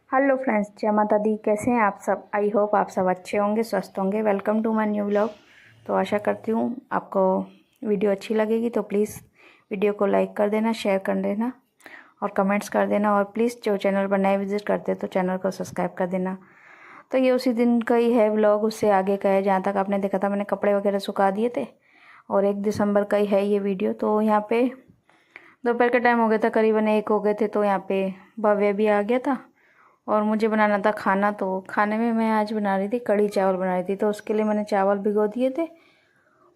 Hello friends, जय माता दी। कैसे हैं आप सब? आई होप आप सब अच्छे होंगे, स्वस्थ होंगे। Welcome to my new vlog. तो आशा करती हूँ आपको वीडियो अच्छी लगेगी, तो प्लीज़ वीडियो को लाइक कर देना, शेयर कर देना और कमेंट्स कर देना। और प्लीज़ जो चैनल पर नए विजिट करते हैं तो चैनल को सब्सक्राइब कर देना। तो ये उसी दिन का ही है व्लॉग, उससे आगे का है। जहाँ तक आपने देखा था, मैंने कपड़े वगैरह सुखा दिए थे और 1 दिसंबर का ही है ये वीडियो। तो यहाँ पे दोपहर का टाइम हो गया था, करीबन 1 हो गए थे। तो यहाँ पे भव्य भी आ गया था और मुझे बनाना था खाना। तो खाने में मैं आज बना रही थी कढ़ी चावल बना रही थी। तो उसके लिए मैंने चावल भिगो दिए थे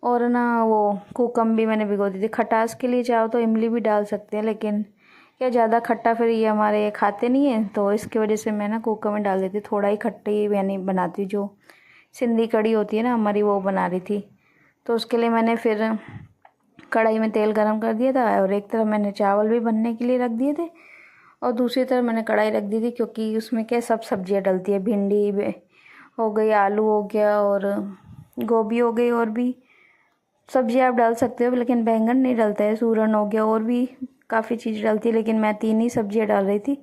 और ना वो कूकम भी मैंने भिगो दी थी। खटास के लिए चाहो तो इमली भी डाल सकते हैं, लेकिन क्या ज़्यादा खट्टा फिर ये हमारे खाते नहीं हैं, तो इसकी वजह से मैं ना कूकम में डाल देती। थोड़ा ही खट्टी यानी बनाती, जो सिंधी कढ़ी होती है ना हमारी, वो बना रही थी। तो उसके लिए मैंने फिर कढ़ाई में तेल गरम कर दिया था और एक तरफ मैंने चावल भी बनने के लिए रख दिए थे और दूसरी तरफ मैंने कढ़ाई रख दी थी, क्योंकि उसमें क्या सब सब्जियां डलती है। भिंडी हो गई, आलू हो गया और गोभी हो गई, और भी सब्जियां आप डाल सकते हो, लेकिन बैंगन नहीं डलता है। सूरन हो गया, और भी काफ़ी चीज़ डलती है, लेकिन मैं 3 ही सब्जियां डाल रही थी,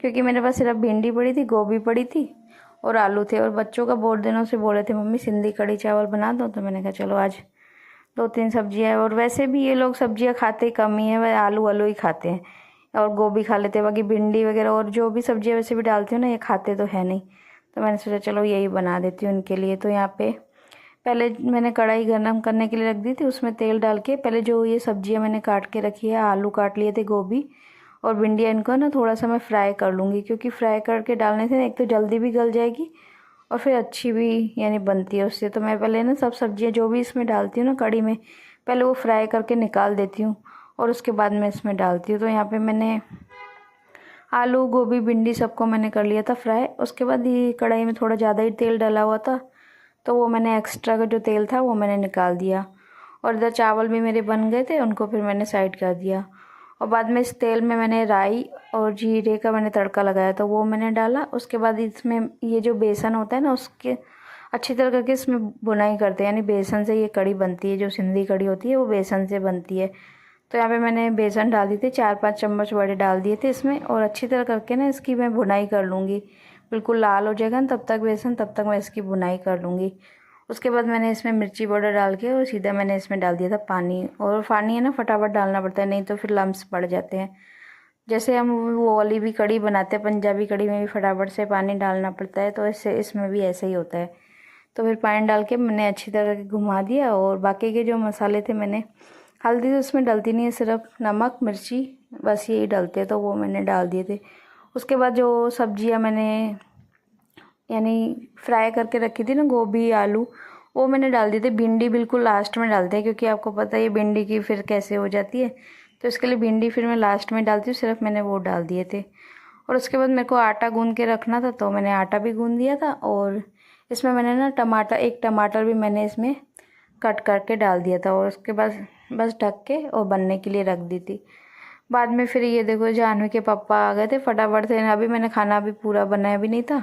क्योंकि मेरे पास सिर्फ भिंडी पड़ी थी, गोभी पड़ी थी और आलू थे। और बच्चों का बहुत दिनों से बोल रहे थे मम्मी सिंधी कढ़ी चावल बना दो, तो मैंने कहा चलो आज 2-3 सब्जियां हैं। और वैसे भी ये लोग सब्जियां खाते कम ही है, वह आलू आलू ही खाते हैं और गोभी खा लेते हैं। बाकी भिंडी वगैरह और जो भी सब्जियां वैसे भी डालती हूँ ना, ये खाते तो है नहीं। तो मैंने सोचा चलो यही बना देती हूँ उनके लिए। तो यहाँ पे पहले मैंने कढ़ाई गरम करने के लिए रख दी थी, उसमें तेल डाल के पहले जो ये सब्जियां मैंने काट के रखी है, आलू काट लिए थे, गोभी और भिंडियाँ, इनको ना थोड़ा सा मैं फ्राई कर लूँगी, क्योंकि फ्राई करके डालने से ना एक तो जल्दी भी गल जाएगी और फिर अच्छी भी यानी बनती है उससे। तो मैं पहले ना सब सब्जियां जो भी इसमें डालती हूँ ना कढ़ी में, पहले वो फ्राई करके निकाल देती हूँ और उसके बाद मैं इसमें डालती हूँ। तो यहाँ पे मैंने आलू गोभी भिंडी सबको मैंने कर लिया था फ्राई। उसके बाद ये कढ़ाई में थोड़ा ज़्यादा ही तेल डाला हुआ था, तो वो मैंने एक्स्ट्रा का जो तेल था वो मैंने निकाल दिया। और इधर चावल भी मेरे बन गए थे, उनको फिर मैंने साइड कर दिया। और बाद में इस तेल में मैंने राई और जीरे का मैंने तड़का लगाया, तो वो मैंने डाला। उसके बाद इसमें ये जो बेसन होता है ना, उसके अच्छी तरह करके इसमें बुनाई करते हैं, यानी बेसन से ये कढ़ी बनती है। जो सिंधी कढ़ी होती है वो बेसन से बनती है। तो यहाँ पे मैंने बेसन डाल दी थी, 4-5 चम्मच बड़े डाल दिए थे इसमें, और अच्छी तरह करके ना इसकी मैं भुनाई कर लूँगी। बिल्कुल लाल हो जाएगा ना तब तक बेसन, तब तक मैं इसकी भुनाई कर लूँगी। उसके बाद मैंने इसमें मिर्ची पाउडर डाल के और सीधा मैंने इसमें डाल दिया था पानी। और पानी है ना फटाफट डालना पड़ता है, नहीं तो फिर लम्स पड़ जाते हैं। जैसे हम वो वाली भी कढ़ी बनाते हैं, पंजाबी कढ़ी में भी फटाफट से पानी डालना पड़ता है, तो इससे इसमें भी ऐसे ही होता है। तो फिर पानी डाल के मैंने अच्छी तरह से घुमा दिया। और बाकी के जो मसाले थे, मैंने हल्दी तो उसमें डलती नहीं है, सिर्फ नमक मिर्ची बस यही डलते हैं, तो वो मैंने डाल दिए थे। उसके बाद जो सब्जियां मैंने यानी फ्राई करके रखी थी ना, गोभी आलू, वो मैंने डाल दिए थे। भिंडी बिल्कुल लास्ट में डालते हैं, क्योंकि आपको पता है ये भिंडी की फिर कैसे हो जाती है, तो इसके लिए भिंडी फिर मैं लास्ट में डालती हूँ। सिर्फ मैंने वो डाल दिए थे। और उसके बाद मेरे को आटा गूंद के रखना था, तो मैंने आटा भी गूंद दिया था। और इसमें मैंने ना एक टमाटर भी मैंने इसमें कट करके डाल दिया था। और उसके बाद बस ढक के और बनने के लिए रख दी थी। बाद में फिर ये देखो जानवी के पापा आ गए थे फटाफट से। अभी मैंने खाना अभी पूरा बनाया भी नहीं था,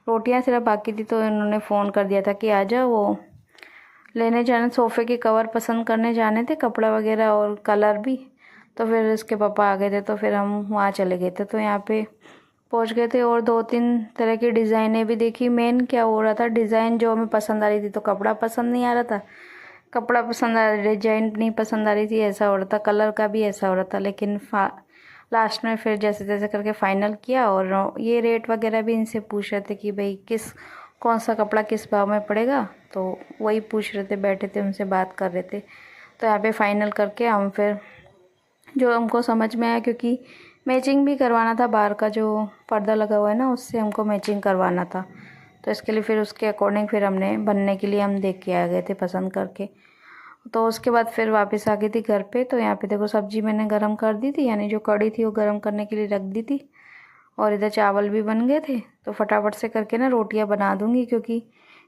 रोटियां सिर्फ बाकी थी, तो इन्होंने फ़ोन कर दिया था कि आ जाओ, वो लेने जाने सोफ़े के कवर पसंद करने जाने थे, कपड़ा वगैरह और कलर भी। तो फिर इसके पापा आ गए थे, तो फिर हम वहाँ चले गए थे। तो यहाँ पे पहुँच गए थे और 2-3 तरह की डिज़ाइनें भी देखी। मेन क्या हो रहा था, डिज़ाइन जो हमें पसंद आ रही थी, तो कपड़ा पसंद नहीं आ रहा था। कपड़ा पसंद आ रहा, डिजाइन नहीं पसंद आ रही थी, ऐसा हो रहा था। कलर का भी ऐसा हो रहा था। लेकिन लास्ट में फिर जैसे तैसे करके फ़ाइनल किया। और ये रेट वगैरह भी इनसे पूछ रहे थे कि भाई कौन सा कपड़ा किस भाव में पड़ेगा, तो वही पूछ रहे थे, बैठे थे उनसे बात कर रहे थे। तो यहाँ पे फ़ाइनल करके हम फिर जो हमको समझ में आया, क्योंकि मैचिंग भी करवाना था, बाहर का जो पर्दा लगा हुआ है ना उससे हमको मैचिंग करवाना था। तो इसके लिए फिर उसके अकॉर्डिंग फिर हमने बनने के लिए हम देख के आ गए थे पसंद करके। तो उसके बाद फिर वापस आ गई थी घर पे। तो यहाँ पे देखो सब्जी मैंने गरम कर दी थी, यानी जो कढ़ी थी वो गरम करने के लिए रख दी थी। और इधर चावल भी बन गए थे, तो फटाफट से करके ना रोटियां बना दूंगी, क्योंकि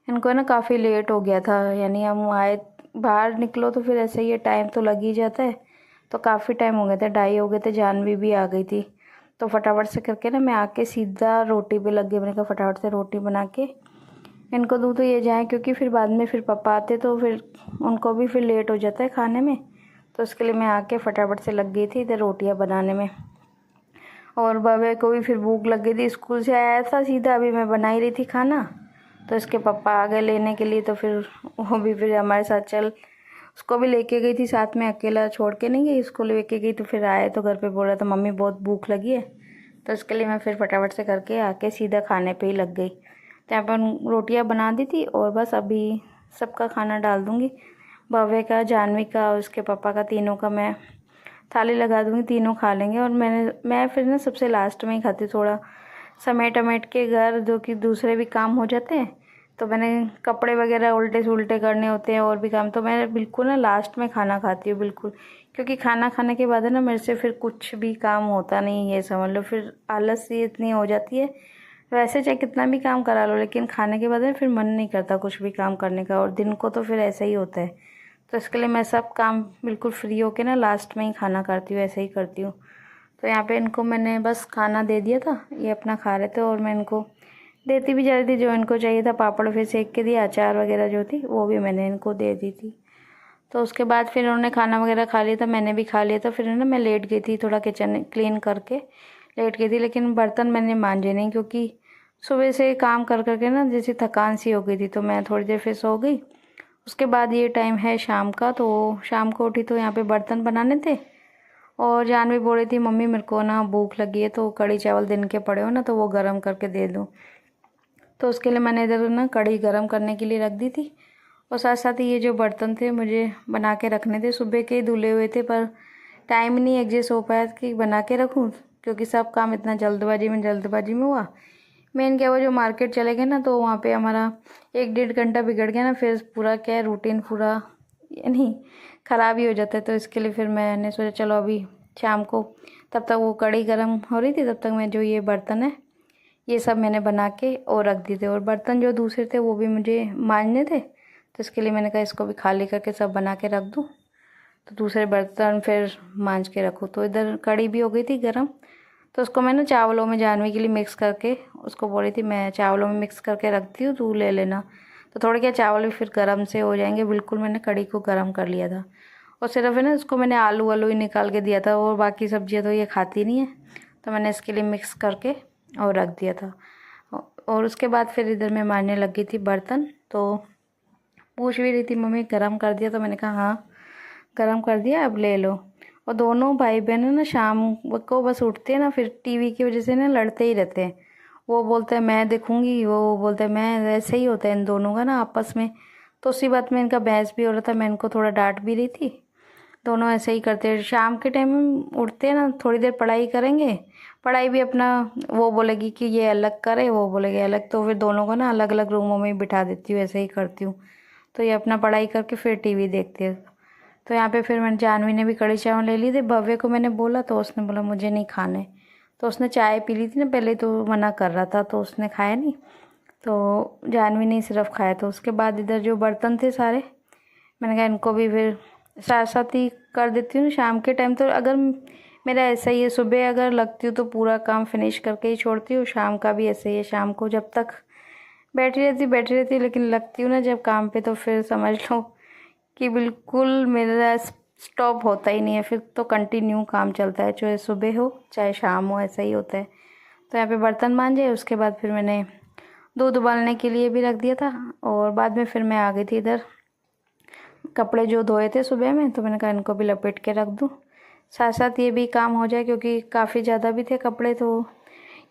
इनको ना काफ़ी लेट हो गया था। यानी हम आए, बाहर निकलो तो फिर ऐसे ही टाइम तो लग ही जाता है। तो काफ़ी टाइम हो गया था, 2:30 हो गए थे, जानवी भी आ गई थी। तो फटाफट से करके ना मैं आके सीधा रोटी पे लग गई। मैंने कहा फटाफट से रोटी बना के इनको दूँ तो ये जाएँ, क्योंकि फिर बाद में फिर पापा आते तो फिर उनको भी फिर लेट हो जाता है खाने में। तो उसके लिए मैं आके फटाफट से लग गई थी इधर रोटियां बनाने में। और भव्य को भी फिर भूख लग गई थी, स्कूल से आया था सीधा, अभी मैं बना ही रही थी खाना, तो इसके पापा आ गए लेने के लिए, तो फिर वो भी फिर हमारे साथ चल, उसको भी लेके गई थी साथ में, अकेला छोड़ के नहीं गई, उसको लेके गई। तो फिर आए तो घर पे बोल रहा था मम्मी बहुत भूख लगी है, तो इसके लिए मैं फिर फटाफट से करके आके सीधा खाने पे ही लग गई। तो यहाँ पर रोटियाँ बना दी थी और बस अभी सबका खाना डाल दूँगी, भव्य का, जानवी का और उसके पापा का, तीनों का मैं थाली लगा दूँगी, तीनों खा लेंगे। और मैं फिर ना सबसे लास्ट में ही खाती हूँ, थोड़ा समेट अमेट के घर, जो कि दूसरे भी काम हो जाते हैं। तो मैंने कपड़े वगैरह उल्टे सुल्टे करने होते हैं और भी काम, तो मैं बिल्कुल ना लास्ट में खाना खाती हूँ बिल्कुल, क्योंकि खाना खाने के बाद है ना मेरे से फिर कुछ भी काम होता नहीं है, समझ लो, फिर आलस सी इतनी हो जाती है। वैसे चाहे कितना भी काम करा लो, लेकिन खाने के बाद में फिर मन नहीं करता कुछ भी काम करने का, और दिन को तो फिर ऐसा ही होता है। तो इसके लिए मैं सब काम बिल्कुल फ्री होके ना लास्ट में ही खाना करती हूँ, ऐसे ही करती हूँ। तो यहाँ पे इनको मैंने बस खाना दे दिया था, ये अपना खा रहे थे, और मैं इनको देती भी जा रही थी जो इनको चाहिए था, पापड़ फिर सेक के दिया, अचार वगैरह जो थी वो भी मैंने इनको दे दी थी। तो उसके बाद फिर उन्होंने खाना वगैरह खा लिया था, मैंने भी खा लिया था, फिर ना मैं लेट गई थी, थोड़ा किचन क्लीन करके लेट गई थी, लेकिन बर्तन मैंने मांजे नहीं, क्योंकि सुबह से काम कर करके ना जैसी थकान सी हो गई थी, तो मैं थोड़ी देर फिर सो गई। उसके बाद ये टाइम है शाम का, तो शाम को उठी तो यहाँ पे बर्तन बनाने थे, और जानवी बोल रही थी मम्मी मेरे को ना भूख लगी है, तो कढ़ी चावल दिन के पड़े हो ना, तो वो गर्म करके दे दूँ। तो उसके लिए मैंने इधर ना कढ़ी गर्म करने के लिए रख दी थी, और साथ साथ ही ये जो बर्तन थे मुझे बना के रखने थे, सुबह के ही धुले हुए थे, पर टाइम नहीं एडजस्ट हो पाया कि बना के रखूँ, क्योंकि सब काम इतना जल्दबाजी में हुआ। मेन क्या हुआ, जो मार्केट चले गए ना, तो वहाँ पे हमारा 1-1.5 घंटा बिगड़ गया ना, फिर पूरा क्या है रूटीन पूरा यानी ख़राब ही हो जाता है। तो इसके लिए फिर मैंने सोचा चलो अभी शाम को, तब तक वो कढ़ी गर्म हो रही थी, तब तक मैं जो ये बर्तन है ये सब मैंने बना के और रख दिए थे, और बर्तन जो दूसरे थे वो भी मुझे मांजने थे, तो इसके लिए मैंने कहा इसको भी खाली करके सब बना के रख दूँ, तो दूसरे बर्तन फिर मांज के रखूँ। तो इधर कढ़ी भी हो गई थी गर्म, तो उसको मैं ना चावलों में जानवी के लिए मिक्स करके उसको बोल रही थी मैं चावलों में मिक्स करके रखती हूँ, तू ले लेना। तो थोड़े क्या चावल भी फिर गर्म से हो जाएंगे, बिल्कुल मैंने कढ़ी को गर्म कर लिया था। और सिर्फ है ना उसको मैंने आलू वालू ही निकाल के दिया था, और बाकी सब्जियाँ तो ये खाती नहीं है, तो मैंने इसके लिए मिक्स करके और रख दिया था। और उसके बाद फिर इधर मैं मारने लग गई थी बर्तन, तो पूछ भी रही थी मम्मी गरम कर दिया, तो मैंने कहा हाँ गरम कर दिया, अब ले लो। और दोनों भाई बहन है ना शाम को बस उठते हैं ना, फिर टीवी की वजह से ना लड़ते ही रहते हैं, वो बोलते हैं मैं देखूंगी, वो बोलते हैं मैं, ऐसे ही होता है इन दोनों का ना आपस में। तो उसी बात में इनका बहस भी हो रहा था, मैं इनको थोड़ा डांट भी रही थी। दोनों ऐसे ही करते हैं, शाम के टाइम उठते हैं ना, थोड़ी देर पढ़ाई करेंगे, पढ़ाई भी अपना, वो बोलेगी कि ये अलग करे, वो बोलेगी अलग, तो फिर दोनों को ना अलग अलग रूमों में ही बिठा देती हूँ, ऐसे ही करती हूँ। तो ये अपना पढ़ाई करके फिर टीवी देखते हैं। तो यहाँ पे फिर मैंने, जानवी ने भी कढ़ी चावल ले लिए थे, भव्य को मैंने बोला तो उसने बोला मुझे नहीं खाने, तो उसने चाय पी ली थी ना पहले, तो मना कर रहा था, तो उसने खाया नहीं, तो जानवी ने सिर्फ खाया। तो उसके बाद इधर जो बर्तन थे सारे, मैंने कहा इनको भी फिर साथ साथ ही कर देती हूँ शाम के टाइम। तो अगर मेरा ऐसा ही है, सुबह अगर लगती हूँ तो पूरा काम फिनिश करके ही छोड़ती हूँ, शाम का भी ऐसे ही है, शाम को जब तक बैठी रहती, लेकिन लगती हूँ ना जब काम पे, तो फिर समझ लो कि बिल्कुल मेरा स्टॉप होता ही नहीं है, फिर तो कंटिन्यू काम चलता है, चाहे सुबह हो चाहे शाम हो, ऐसा ही होता है। तो यहाँ पे बर्तन मांजे, उसके बाद फिर मैंने दूध उबालने के लिए भी रख दिया था, और बाद में फिर मैं आ गई थी इधर, कपड़े जो धोए थे सुबह में, तो मैंने कहा इनको भी लपेट के रख दूँ, साथ साथ ये भी काम हो जाए, क्योंकि काफ़ी ज़्यादा भी थे कपड़े, तो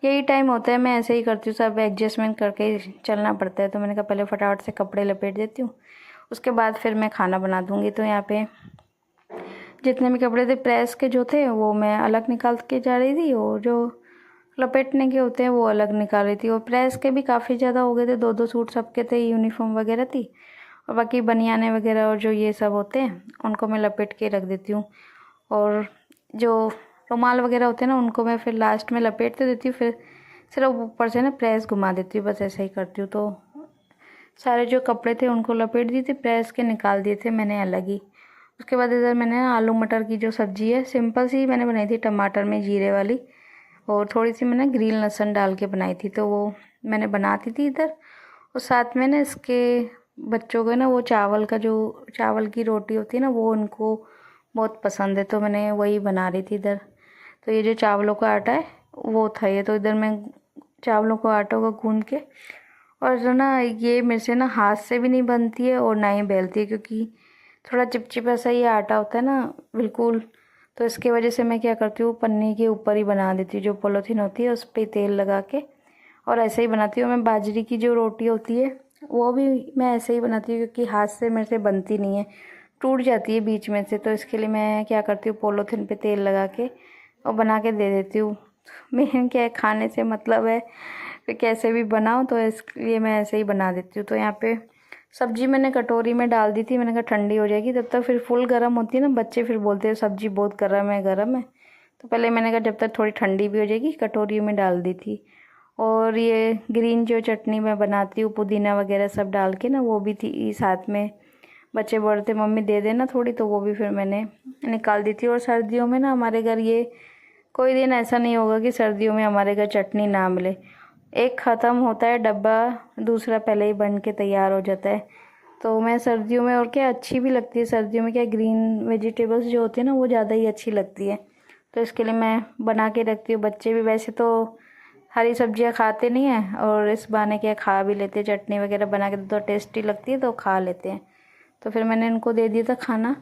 यही टाइम होता है, मैं ऐसे ही करती हूँ, सब एडजस्टमेंट करके ही चलना पड़ता है। तो मैंने कहा पहले फटाफट से कपड़े लपेट देती हूँ, उसके बाद फिर मैं खाना बना दूँगी। तो यहाँ पे जितने भी कपड़े थे प्रेस के जो थे वो मैं अलग निकाल के जा रही थी, और जो लपेटने के होते हैं वो अलग निकाल रही थी। और प्रेस के भी काफ़ी ज़्यादा हो गए थे, 2-2 सूट सबके थे, यूनिफॉर्म वगैरह थी, और बाकी बनियाने वगैरह और जो ये सब होते हैं उनको मैं लपेट के रख देती हूँ। और जो रुमाल वगैरह होते हैं ना उनको मैं फिर लास्ट में लपेट तो देती हूँ, फिर सिर्फ ऊपर से ना प्रेस घुमा देती हूँ, बस ऐसा ही करती हूँ। तो सारे जो कपड़े थे उनको लपेट दी थी, प्रेस के निकाल दिए थे मैंने अलग ही। उसके बाद इधर मैंने आलू मटर की जो सब्ज़ी है सिंपल सी मैंने बनाई थी, टमाटर में जीरे वाली, और थोड़ी सी मैंने ग्रीन लहसुन डाल के बनाई थी, तो वो मैंने बनाती थी इधर। और साथ में ना इसके बच्चों को ना वो चावल का जो चावल की रोटी होती है ना, वो उनको बहुत पसंद है, तो मैंने वही बना रही थी इधर। तो ये जो चावलों का आटा है वो था ये। तो इधर मैं चावलों को आटों को गूंद के, और जो ना ये मेरे से ना हाथ से भी नहीं बनती है और ना ही बेलती है, क्योंकि थोड़ा चिपचिपा सा ये आटा होता है ना बिल्कुल। तो इसके वजह से मैं क्या करती हूँ, पन्नी के ऊपर ही बना देती हूँ, जो पॉलीथीन होती है उस पर तेल लगा के, और ऐसे ही बनाती हूँ। मैं बाजरे की जो रोटी होती है वो भी मैं ऐसे ही बनाती हूँ, क्योंकि हाथ से मेरे से बनती नहीं है, टूट जाती है बीच में से। तो इसके लिए मैं क्या करती हूँ, पॉलीथीन पे तेल लगा के और बना के दे देती हूँ। मेन क्या है, खाने से मतलब है कि कैसे भी बनाओ, तो इसलिए मैं ऐसे ही बना देती हूँ। तो यहाँ पे सब्जी मैंने कटोरी में डाल दी थी, मैंने कहा ठंडी हो जाएगी तब तक, फिर फुल गर्म होती है ना, बच्चे फिर बोलते हैं सब्जी बहुत गर्म है गर्म है। तो पहले मैंने कहा जब तक थोड़ी ठंडी भी हो जाएगी, कटोरी में डाल दी थी। और ये ग्रीन जो चटनी मैं बनाती हूँ पुदीना वगैरह सब डाल के ना, वो भी थी साथ में। बच्चे बोलते मम्मी दे देना थोड़ी, तो वो भी फिर मैंने निकाल दी थी। और सर्दियों में ना हमारे घर ये कोई दिन ऐसा नहीं होगा कि सर्दियों में हमारे घर चटनी ना मिले। एक ख़त्म होता है डब्बा, दूसरा पहले ही बन के तैयार हो जाता है। तो मैं सर्दियों में, और क्या अच्छी भी लगती है सर्दियों में, क्या ग्रीन वेजिटेबल्स जो होती है ना वो ज़्यादा ही अच्छी लगती है। तो इसके लिए मैं बना के रखती हूँ। बच्चे भी वैसे तो हरी सब्जियाँ खाते नहीं हैं, और इस बहाने क्या खा भी लेते हैं, चटनी वगैरह बना के तो टेस्टी लगती है तो खा लेते हैं। तो फिर मैंने इनको दे दिया था खाना।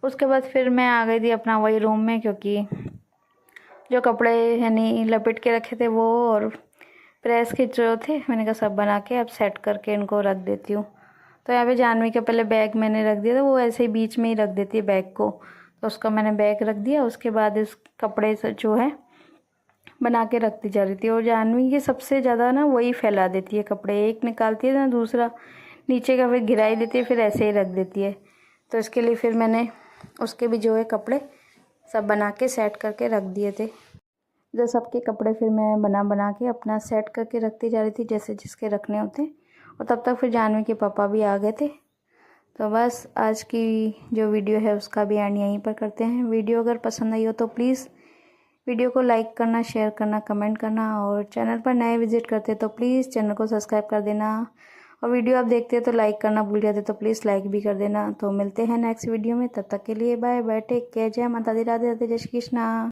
उसके बाद फिर मैं आ गई थी अपना वही रूम में, क्योंकि जो कपड़े यानी लपेट के रखे थे वो, और प्रेस के जो थे, मैंने कहा सब बना के अब सेट करके इनको रख देती हूँ। तो यहाँ पे जानवी का पहले बैग मैंने रख दिया था, वो ऐसे ही बीच में ही रख देती है बैग को, तो उसका मैंने बैग रख दिया। उसके बाद इस कपड़े से जो है बना के रखती जा रही थी। और जानवी ये सबसे ज़्यादा ना वही फैला देती है कपड़े, एक निकालती है ना दूसरा नीचे का फिर गिराई देती है, फिर ऐसे ही रख देती है। तो इसके लिए फिर मैंने उसके भी जो है कपड़े सब बना के सेट करके रख दिए थे। इधर सबके कपड़े फिर मैं बना बना के अपना सेट करके रखती जा रही थी, जैसे जिसके रखने होते। और तब तक फिर जानवी के पापा भी आ गए थे। तो बस आज की जो वीडियो है उसका भी एंड यहीं पर करते हैं। वीडियो अगर पसंद आई हो तो प्लीज़ वीडियो को लाइक करना, शेयर करना, कमेंट करना, और चैनल पर नए विजिट करते तो प्लीज़ चैनल को सब्सक्राइब कर देना। और वीडियो आप देखते हैं तो लाइक करना भूल जाते तो प्लीज़ लाइक भी कर देना। तो मिलते हैं नेक्स्ट वीडियो में, तब तक के लिए बाय बाय, टेक केयर, जय माता दी, राधे राधे, जय श्री कृष्णा।